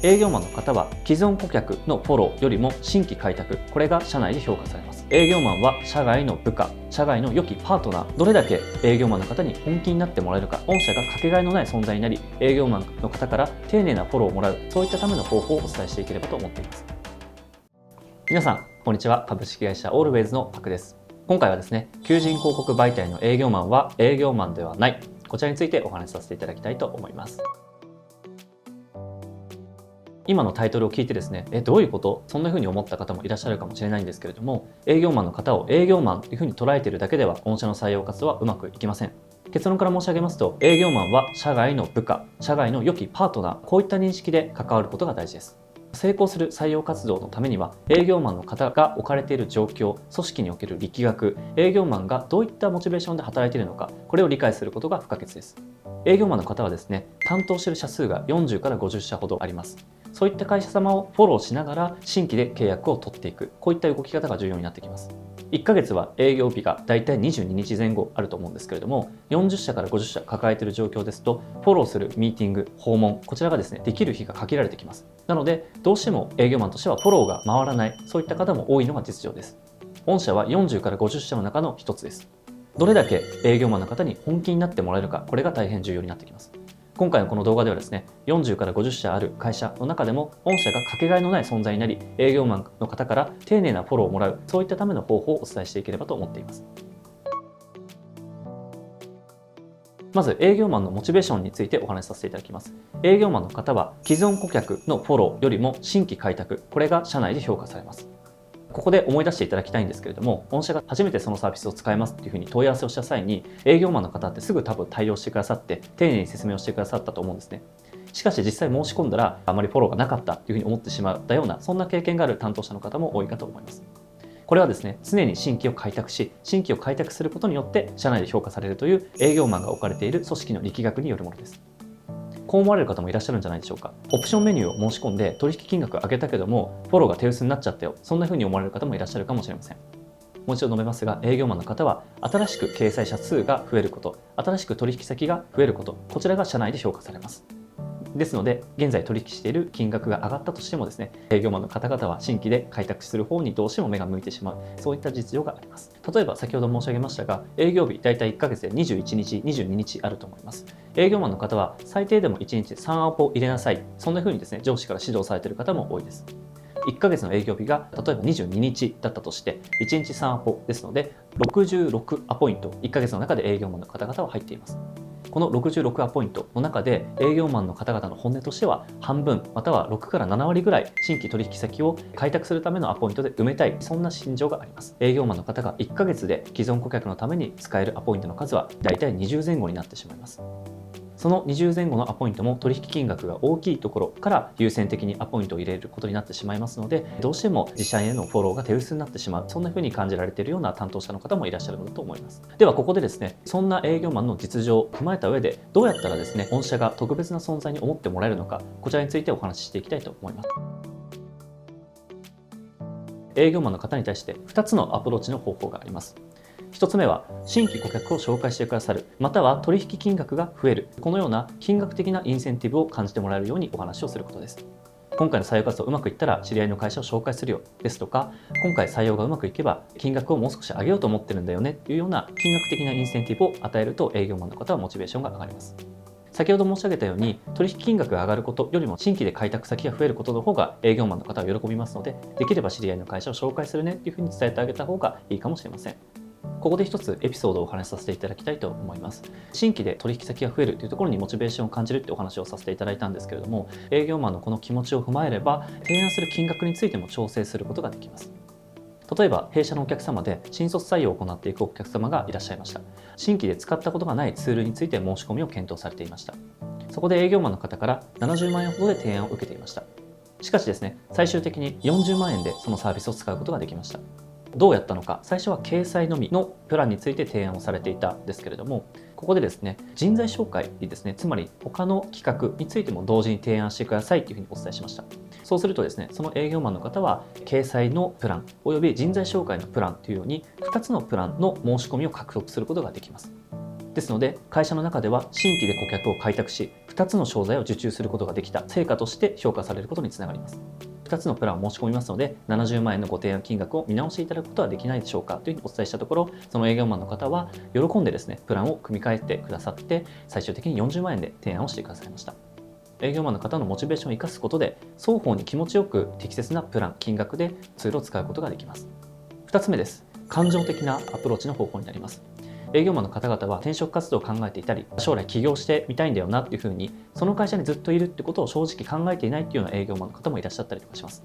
営業マンの方は既存顧客のフォローよりも新規開拓、これが社内で評価されます。営業マンは社外の部下、社外の良きパートナー、どれだけ営業マンの方に本気になってもらえるか、御社がかけがえのない存在になり、営業マンの方から丁寧なフォローをもらう、そういったための方法をお伝えしていければと思っています。皆さん、こんにちは。株式会社オールウェイズのパクです。今回はですね、求人広告媒体の営業マンは営業マンではない、こちらについてお話しさせていただきたいと思います。今のタイトルを聞いてですね、どういうこと？そんな風に思った方もいらっしゃるかもしれないんですけれども、営業マンの方を営業マンという風に捉えているだけでは、御社の採用活動はうまくいきません。結論から申し上げますと、営業マンは社外の部下、社外の良きパートナー、こういった認識で関わることが大事です。成功する採用活動のためには、営業マンの方が置かれている状況、組織における力学、営業マンがどういったモチベーションで働いているのか、これを理解することが不可欠です。営業マンの方はですね、担当している社数が40から50社ほどあります。そういった会社様をフォローしながら新規で契約を取っていく、こういった動き方が重要になってきます。1ヶ月は営業日がだいたい22日前後あると思うんですけれども、40社から50社抱えている状況ですと、フォローするミーティング、訪問、こちらがですね、できる日が限られてきます。なので、どうしても営業マンとしてはフォローが回らない、そういった方も多いのが実情です。御社は40から50社の中の一つです。どれだけ営業マンの方に本気になってもらえるか、これが大変重要になってきます。今回のこの動画ではですね、40から50社ある会社の中でも、御社がかけがえのない存在になり、営業マンの方から丁寧なフォローをもらう、そういったための方法をお伝えしていければと思っています。まず営業マンのモチベーションについてお話しさせていただきます。営業マンの方は既存顧客のフォローよりも新規開拓、これが社内で評価されます。ここで思い出していただきたいんですけれども、御社が初めてそのサービスを使いますっていうふうに問い合わせをした際に、営業マンの方ってすぐ多分対応してくださって、丁寧に説明をしてくださったと思うんですね。しかし実際申し込んだら、あまりフォローがなかったというふうに思ってしまったような、そんな経験がある担当者の方も多いかと思います。これはですね、常に新規を開拓し、新規を開拓することによって、社内で評価されるという営業マンが置かれている組織の力学によるものです。こう思われる方もいらっしゃるんじゃないでしょうか。オプションメニューを申し込んで取引金額上げたけども、フォローが手薄になっちゃったよ。そんな風に思われる方もいらっしゃるかもしれません。もう一度述べますが、営業マンの方は新しく掲載者数が増えること、新しく取引先が増えること、こちらが社内で評価されます。ですので、現在取引している金額が上がったとしてもですね、営業マンの方々は新規で開拓する方にどうしても目が向いてしまう、そういった実情があります。例えば先ほど申し上げましたが、営業日だいたい1ヶ月で21日、22日あると思います。営業マンの方は最低でも1日3アポ入れなさい、そんな風にですね、上司から指導されている方も多いです。1ヶ月の営業日が例えば22日だったとして、1日3アポですので、66アポイント、1ヶ月の中で営業マンの方々は入っています。この66アポイントの中で営業マンの方々の本音としては半分または6から7割ぐらい新規取引先を開拓するためのアポイントで埋めたい、そんな心情があります。営業マンの方が1ヶ月で既存顧客のために使えるアポイントの数はだいたい20前後になってしまいます。その20前後のアポイントも取引金額が大きいところから優先的にアポイントを入れることになってしまいますので、どうしても自社へのフォローが手薄になってしまう、そんな風に感じられているような担当者の方もいらっしゃるのだと思います。ではここでですね、そんな営業マンの実情を踏まえた上で、どうやったらですね、御社が特別な存在に思ってもらえるのか、こちらについてお話ししていきたいと思います。営業マンの方に対して2つのアプローチの方法があります。1つ目は新規顧客を紹介してくださる、または取引金額が増える、このような金額的なインセンティブを感じてもらえるようにお話をすることです。今回の採用活動うまくいったら知り合いの会社を紹介するよですとか、今回採用がうまくいけば金額をもう少し上げようと思ってるんだよねというような金額的なインセンティブを与えると、営業マンの方はモチベーションが上がります。先ほど申し上げたように、取引金額が上がることよりも新規で開拓先が増えることの方が営業マンの方は喜びますので、できれば知り合いの会社を紹介するねというふうに伝えてあげた方がいいかもしれません。ここで一つエピソードをお話しさせていただきたいと思います。新規で取引先が増えるというところにモチベーションを感じるってお話をさせていただいたんですけれども、営業マンのこの気持ちを踏まえれば、提案する金額についても調整することができます。例えば弊社のお客様で新卒採用を行っていくお客様がいらっしゃいました。新規で使ったことがないツールについて申し込みを検討されていました。そこで営業マンの方から70万円ほどで提案を受けていました。しかしですね、最終的に40万円でそのサービスを使うことができました。どうやったのか、最初は掲載のみのプランについて提案をされていたんですけれども、ここでですね、人材紹介にですね、つまり他の企画についても同時に提案してくださいというふうにお伝えしました。そうするとですね、その営業マンの方は掲載のプランおよび人材紹介のプランというように2つのプランの申し込みを獲得することができます。ですので、会社の中では新規で顧客を開拓し、2つの商材を受注することができた成果として評価されることにつながります。2つのプランを申し込みますので、70万円のご提案金額を見直していただくことはできないでしょうかというふうにお伝えしたところ、その営業マンの方は喜んでですね、プランを組み替えてくださって、最終的に40万円で提案をしてくださいました。営業マンの方のモチベーションを生かすことで、双方に気持ちよく適切なプラン、金額でツールを使うことができます。2つ目です。感情的なアプローチの方法になります。営業マンの方々は転職活動を考えていたり、将来起業してみたいんだよなっていうふうに、その会社にずっといるってことを正直考えていないっていうような営業マンの方もいらっしゃったりとかします。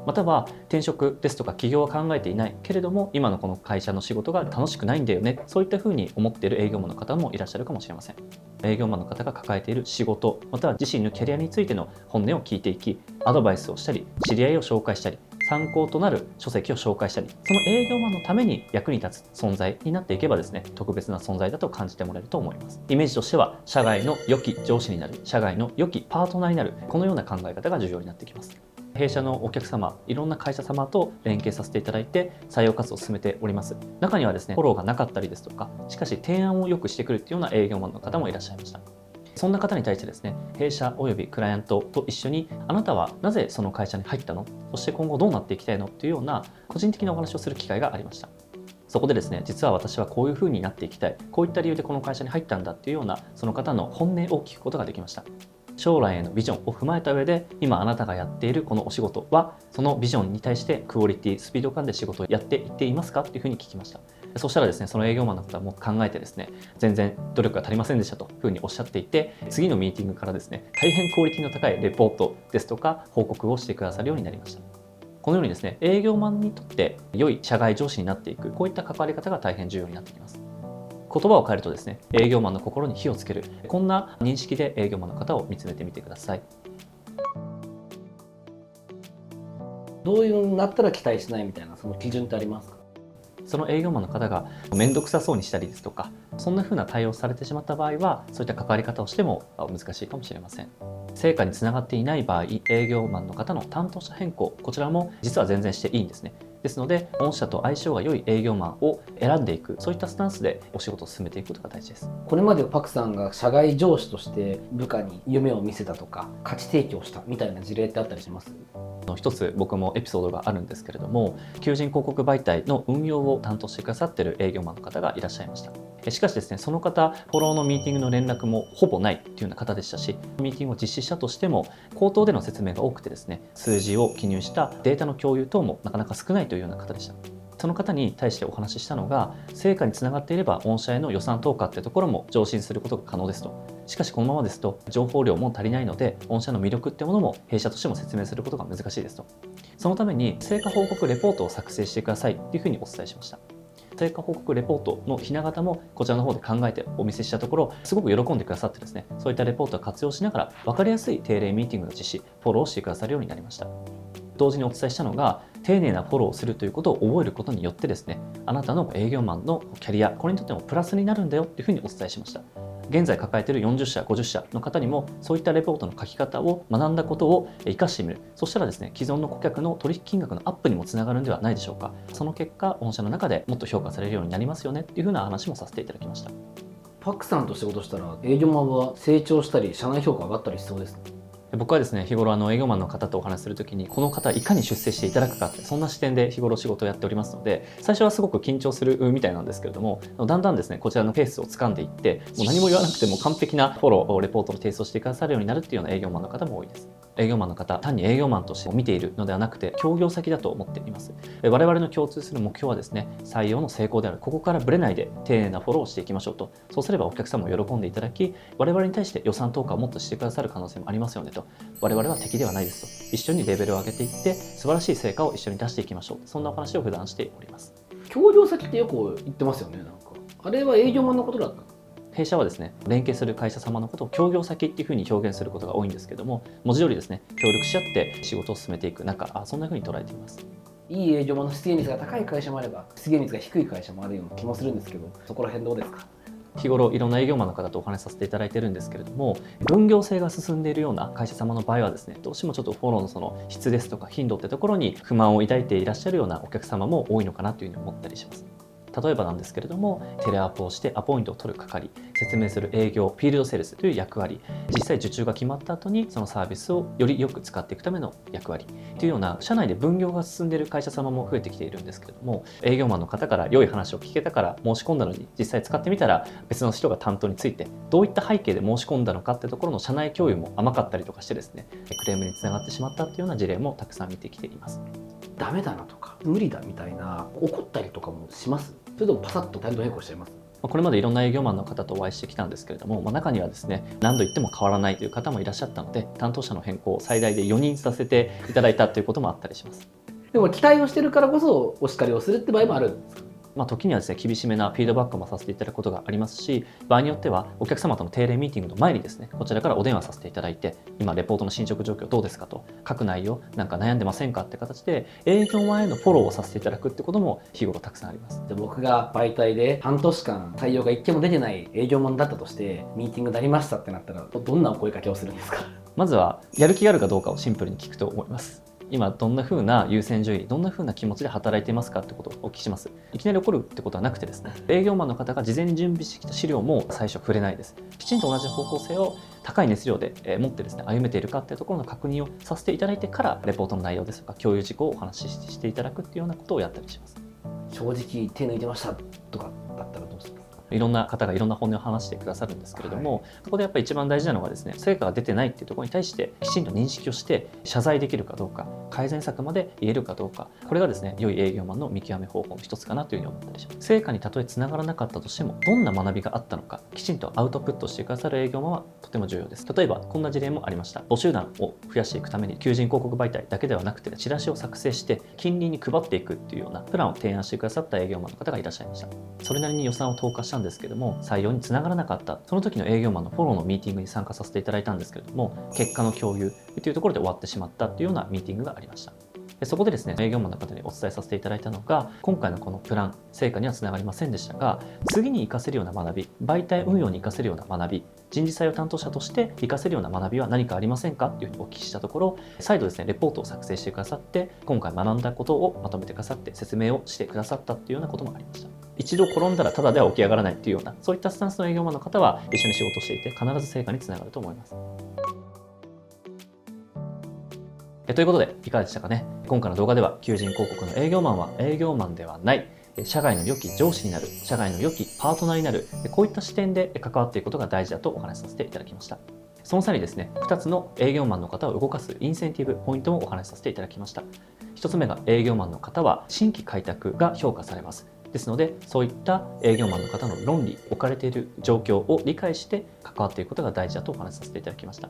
または転職ですとか起業は考えていないけれども、今のこの会社の仕事が楽しくないんだよね、そういったふうに思っている営業マンの方もいらっしゃるかもしれません。営業マンの方が抱えている仕事、または自身のキャリアについての本音を聞いていき、アドバイスをしたり、知り合いを紹介したり、参考となる書籍を紹介したり、その営業マンのために役に立つ存在になっていけばですね、特別な存在だと感じてもらえると思います。イメージとしては、社外の良き上司になる、社外の良きパートナーになる、このような考え方が重要になってきます。弊社のお客様、いろんな会社様と連携させていただいて採用活動を進めております。中にはですね、フォローがなかったりですとか、しかし提案をよくしてくるっていうような営業マンの方もいらっしゃいました。そんな方に対してですね、弊社およびクライアントと一緒に、あなたはなぜその会社に入ったの？そして今後どうなっていきたいの？っていうような個人的なお話をする機会がありました。そこでですね、実は私はこういう風になっていきたい、こういった理由でこの会社に入ったんだっていうような、その方の本音を聞くことができました。将来へのビジョンを踏まえた上で、今あなたがやっているこのお仕事は、そのビジョンに対してクオリティ、スピード感で仕事をやっていっていますかっていうふうに聞きました。そしたらですね、その営業マンの方も考えてですね、全然努力が足りませんでしたというふうにおっしゃっていて、次のミーティングからですね、大変クオリティの高いレポートですとか報告をしてくださるようになりました。このようにですね、営業マンにとって良い社外上司になっていく、こういった関わり方が大変重要になってきます。言葉を変えるとですね、営業マンの心に火をつける、こんな認識で営業マンの方を見つめてみてください。どういうのになったら期待しないみたいな、その基準ってありますか？その営業マンの方が面倒くさそうにしたりですとか、そんな風な対応されてしまった場合は、そういった関わり方をしても難しいかもしれません。成果につながっていない場合、営業マンの方の担当者変更、こちらも実は全然していいんですね。ですので、御社と相性が良い営業マンを選んでいく、そういったスタンスでお仕事を進めていくことが大事です。これまでパクさんが社外上司として部下に夢を見せたとか価値提供したみたいな事例ってあったりします？一つ僕もエピソードがあるんですけれども、求人広告媒体の運用を担当してくださっている営業マンの方がいらっしゃいました。しかしですね、その方、フォローのミーティングの連絡もほぼないというような方でしたし、ミーティングを実施したとしても、口頭での説明が多くてですね、数字を記入したデータの共有等もなかなか少ないというような方でした。その方に対してお話ししたのが、成果につながっていれば御社への予算投下っていうところも上申することが可能ですと。しかしこのままですと情報量も足りないので、御社の魅力ってものも弊社としても説明することが難しいですと。そのために成果報告レポートを作成してくださいというふうにお伝えしました。成果報告レポートのひな形もこちらの方で考えてお見せしたところ、すごく喜んでくださってですね、そういったレポートを活用しながら分かりやすい定例ミーティングの実施、フォローをしてくださるようになりました。同時にお伝えしたのが、丁寧なフォローをするということを覚えることによってですね、あなたの営業マンのキャリア、これにとってもプラスになるんだよというふうにお伝えしました。現在抱えている40社、50社の方にも、そういったレポートの書き方を学んだことを活かしてみる。そしたらですね、既存の顧客の取引金額のアップにもつながるんではないでしょうか。その結果、御社の中でもっと評価されるようになりますよねっていうふうな話もさせていただきました。パクさんと仕事したら営業マンは成長したり社内評価上がったりしそうですね。僕はですね、日頃営業マンの方とお話しするときに、この方いかに出世していただくかって、そんな視点で日頃仕事をやっておりますので、最初はすごく緊張するみたいなんですけれども、だんだんですね、こちらのペースを掴んでいって、もう何も言わなくても完璧なフォロー、レポートを提出してくださるようになるっていうような営業マンの方も多いです。営業マンの方、単に営業マンとして見ているのではなくて、協業先だと思っています。我々の共通する目標はですね、採用の成功である。ここからブレないで丁寧なフォローをしていきましょうと。そうすればお客様も喜んでいただき、我々に対して予算投下をもっとしてくださる可能性もありますよねと。我々は敵ではないですと。一緒にレベルを上げていって、素晴らしい成果を一緒に出していきましょう。そんなお話を普段しております。協業先ってよく言ってますよね。なんかあれは営業マンのことだった。弊社はですね、連携する会社様のことを協業先っていうふうに表現することが多いんですけども、文字通りですね、協力し合って仕事を進めていく中、そんなふうに捉えています。いい営業マンの出現率が高い会社もあれば出現率が低い会社もあるような気もするんですけど、そこら辺どうですか？日頃いろんな営業マンの方とお話しさせていただいてるんですけれども、分業制が進んでいるような会社様の場合はですね、どうしてもちょっとフォローのその質ですとか頻度ってところに不満を抱いていらっしゃるようなお客様も多いのかなというふうに思ったりします。例えばなんですけれども、テレアポをしてアポイントを取る係、説明する営業、フィールドセールスという役割、実際受注が決まった後にそのサービスをよりよく使っていくための役割というような、社内で分業が進んでいる会社様も増えてきているんですけれども、営業マンの方から良い話を聞けたから申し込んだのに、実際使ってみたら別の人が担当について、どういった背景で申し込んだのかってところの社内共有も甘かったりとかしてですね、クレームにつながってしまったっていうような事例もたくさん見てきています。ダメだなとか無理だみたいな怒ったりとかもします？それともパサッと態度変更しちゃいます？これまでいろんな営業マンの方とお会いしてきたんですけれども、中にはですね、何度言っても変わらないという方もいらっしゃったので、担当者の変更を最大で4人させていただいたということもあったりします。でも期待をしてるからこそお叱りをするって場合もあるんですか？時にはですね、厳しめなフィードバックもさせていただくことがありますし、場合によってはお客様との定例ミーティングの前にですね、こちらからお電話させていただいて、今レポートの進捗状況どうですかと、書く内容なんか悩んでませんかって形で営業前のフォローをさせていただくってことも日頃たくさんあります。で、僕が媒体で半年間採用が1件も出てない営業マンだったとしてミーティングになりましたってなったら、どんなお声かけをするんですか？まずはやる気があるかどうかをシンプルに聞くと思います。今どんな風な優先順位、どんな風な気持ちで働いていますかってことをお聞きします。いきなり怒るってことはなくてですね、営業マンの方が事前に準備してきた資料も最初触れないです。きちんと同じ方向性を高い熱量で持ってですね、歩めているかっていうところの確認をさせていただいてから、レポートの内容ですとか共有事項をお話ししていただくっていうようなことをやったりします。正直手抜いてましたとかだったらどうしますか？いろんな方がいろんな本音を話してくださるんですけれども、そこでやっぱり一番大事なのがですね、成果が出てないっていうところに対してきちんと認識をして謝罪できるかどうか、改善策まで言えるかどうか、これがですね、良い営業マンの見極め方法の一つかなというふうに思ったりします。成果にたとえつながらなかったとしても、どんな学びがあったのか、きちんとアウトプットしてくださる営業マンはとても重要です。例えばこんな事例もありました。募集団を増やしていくために求人広告媒体だけではなくて、チラシを作成して近隣に配っていくっていうようなプランを提案してくださった営業マンの方がいらっしゃいました。それなりに予算を投下したんですけども、採用につながらなかった、その時の営業マンのフォローのミーティングに参加させていただいたんですけれども、結果の共有というところで終わってしまったというようなミーティングがありました。そこでですね、営業マンの方にお伝えさせていただいたのが、今回のこのプラン、成果にはつながりませんでしたが、次に活かせるような学び、媒体運用に活かせるような学び、人事採用担当者として活かせるような学びは何かありませんかというふうにお聞きしたところ、再度ですね、レポートを作成してくださって、今回学んだことをまとめてくださって説明をしてくださったというようなこともありました。一度転んだらただでは起き上がらないというような、そういったスタンスの営業マンの方は一緒に仕事していて必ず成果につながると思います。ということでいかがでしたかね。今回の動画では求人広告の営業マンは営業マンではない、社外の良き上司になる、社外の良きパートナーになる、こういった視点で関わっていくことが大事だとお話しさせていただきました。その際にですね、2つの営業マンの方を動かすインセンティブポイントもお話しさせていただきました。1つ目が営業マンの方は新規開拓が評価されます。ですので、そういった営業マンの方の論理、置かれている状況を理解して関わっていくことが大事だとお話しさせていただきました。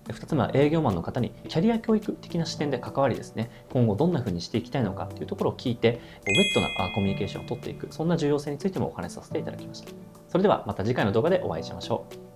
2つ目は営業マンの方にキャリア教育的な視点で関わりですね、今後どんな風にしていきたいのかというところを聞いて、ウェットなコミュニケーションを取っていく、そんな重要性についてもお話しさせていただきました。それではまた次回の動画でお会いしましょう。